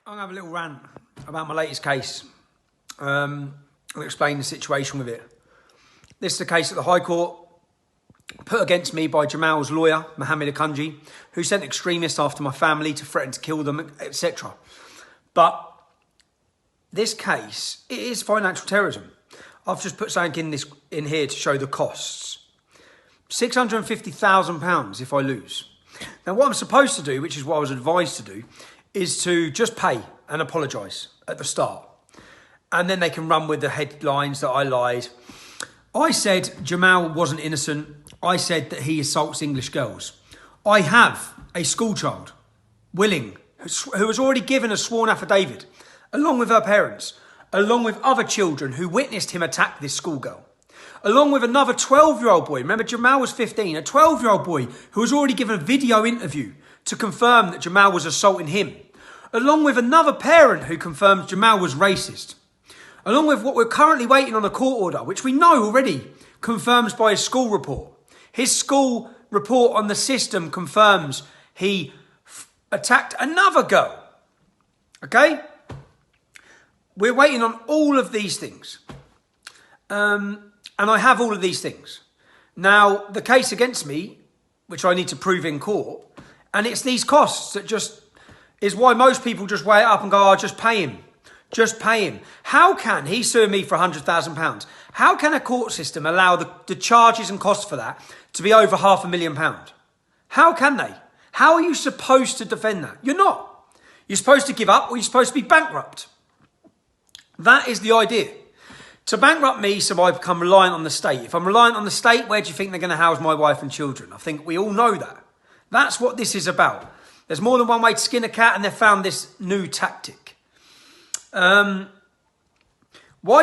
I'm going to have a little rant about my latest case. I'll explain the situation with it. This is a case at the High Court put against me by Jamal's lawyer, Mohammed Akunji, who sent extremists after my family to threaten to kill them, etc. But this case, it is financial terrorism. I've just put something in here to show the costs. £650,000 if I lose. Now, what I'm supposed to do, which is what I was advised to do, is to just pay and apologise at the start. And then they can run with the headlines that I lied. I said Jamal wasn't innocent. I said that he assaults English girls. I have a schoolchild, Willing, who has already given a sworn affidavit, along with her parents, along with other children who witnessed him attack this schoolgirl, along with another 12-year-old boy. Remember, Jamal was 15, a 12-year-old boy who was already given a video interview to confirm that Jamal was assaulting him, along with another parent who confirms Jamal was racist, along with what we're currently waiting on a court order, which we know already confirms by his school report. His school report on the system confirms he attacked another girl. Okay? We're waiting on all of these things. And I have all of these things. Now, the case against me, which I need to prove in court, and it's these costs that just is why most people just weigh it up and go, oh, just pay him. Just pay him. How can he sue me for £100,000? How can a court system allow the charges and costs for that to be over £500,000? How can they? How are you supposed to defend that? You're not. You're supposed to give up or you're supposed to be bankrupt. That is the idea. To bankrupt me so I become reliant on the state. If I'm reliant on the state, where do you think they're going to house my wife and children? I think we all know that. That's what this is about. There's more than one way to skin a cat and they've found this new tactic. Why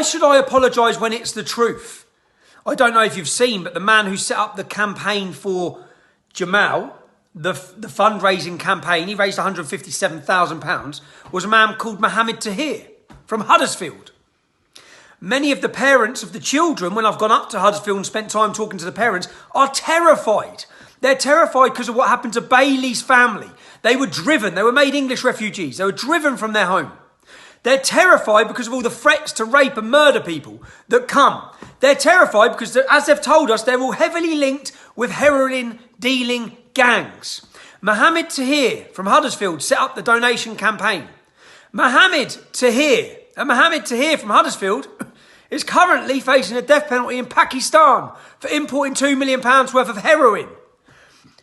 should I apologise when it's the truth? I don't know if you've seen, but the man who set up the campaign for Jamal, the fundraising campaign, he raised £157,000, was a man called Mohammed Tahir from Huddersfield. Many of the parents of the children, when I've gone up to Huddersfield and spent time talking to the parents, are terrified. They're terrified because of what happened to Bailey's family. They were driven. They were made English refugees. They were driven from their home. They're terrified because of all the threats to rape and murder people that come. They're terrified because, as they've told us, they're all heavily linked with heroin dealing gangs. Mohammed Tahir from Huddersfield set up the donation campaign. Mohammed Tahir from Huddersfield is currently facing a death penalty in Pakistan for importing £2 million worth of heroin.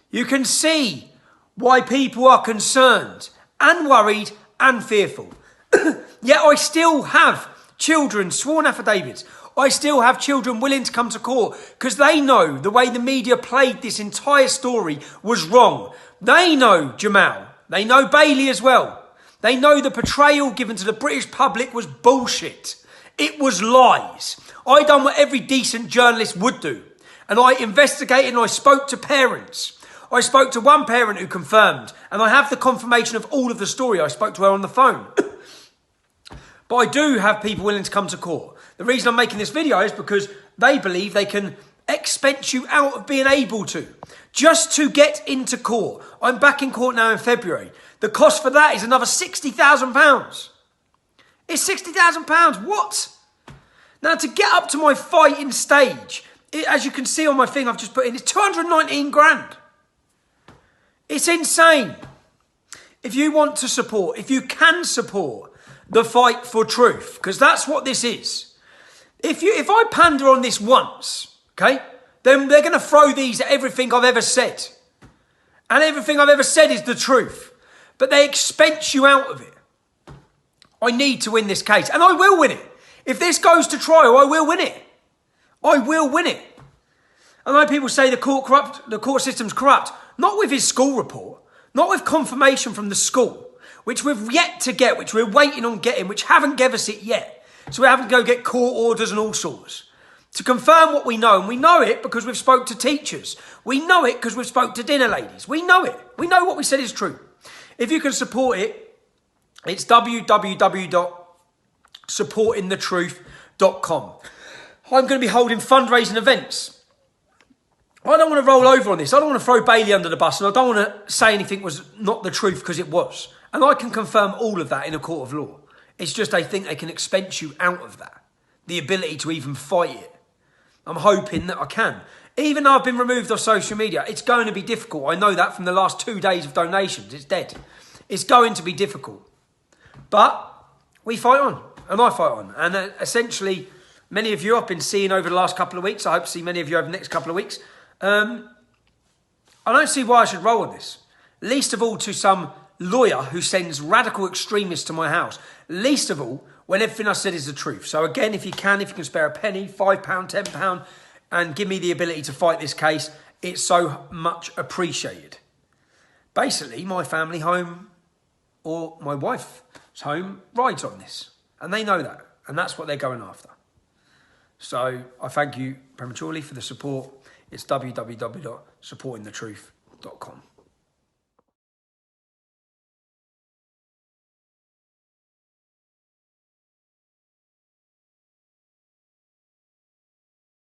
You can see why people are concerned and worried and fearful. Yet I still have children sworn affidavits. I still have children willing to come to court because they know the way the media played this entire story was wrong. They know Jamal. They know Bailey as well. They know the portrayal given to the British public was bullshit. It was lies. I done what every decent journalist would do. And I investigated and I spoke to parents. I spoke to one parent who confirmed, and I have the confirmation of all of the story. I spoke to her on the phone. But I do have people willing to come to court. The reason I'm making this video is because they believe they can expense you out of being able to. Just to get into court. I'm back in court now in February. The cost for that is another £60,000. It's £60,000. What? Now, to get up to my fighting stage, as you can see on my thing I've just put in, it's 219 grand. It's insane. If you want to support, if you can support the fight for truth, because that's what this is. If I pander on this once, okay, then they're going to throw these at everything I've ever said. And everything I've ever said is the truth. But they expense you out of it. I need to win this case. And I will win it. If this goes to trial, I will win it. I will win it. I know people say the court system's corrupt. Not with his school report. Not with confirmation from the school. Which we've yet to get. Which we're waiting on getting. Which haven't given us it yet. So we're having to go get court orders and all sorts. To confirm what we know. And we know it because we've spoke to teachers. We know it because we've spoke to dinner ladies. We know it. We know what we said is true. If you can support it, it's www.supportingthetruth.com. I'm going to be holding fundraising events. I don't want to roll over on this. I don't want to throw Bailey under the bus, and I don't want to say anything was not the truth because it was. And I can confirm all of that in a court of law. It's just they think they can expense you out of that. The ability to even fight it. I'm hoping that I can. Even though I've been removed off social media, it's going to be difficult. I know that from the last 2 days of donations. It's dead. It's going to be difficult. But we fight on. And I fight on. And essentially, many of you I've been seeing over the last couple of weeks. I hope to see many of you over the next couple of weeks. I don't see why I should roll on this. Least of all to some lawyer who sends radical extremists to my house. Least of all when everything I said is the truth. So again, if you can spare a penny, £5, £10, and give me the ability to fight this case, it's so much appreciated. Basically, my family home or my wife's home rides on this. And they know that. And that's what they're going after. So I thank you prematurely for the support. It's www.supportingthetruth.com.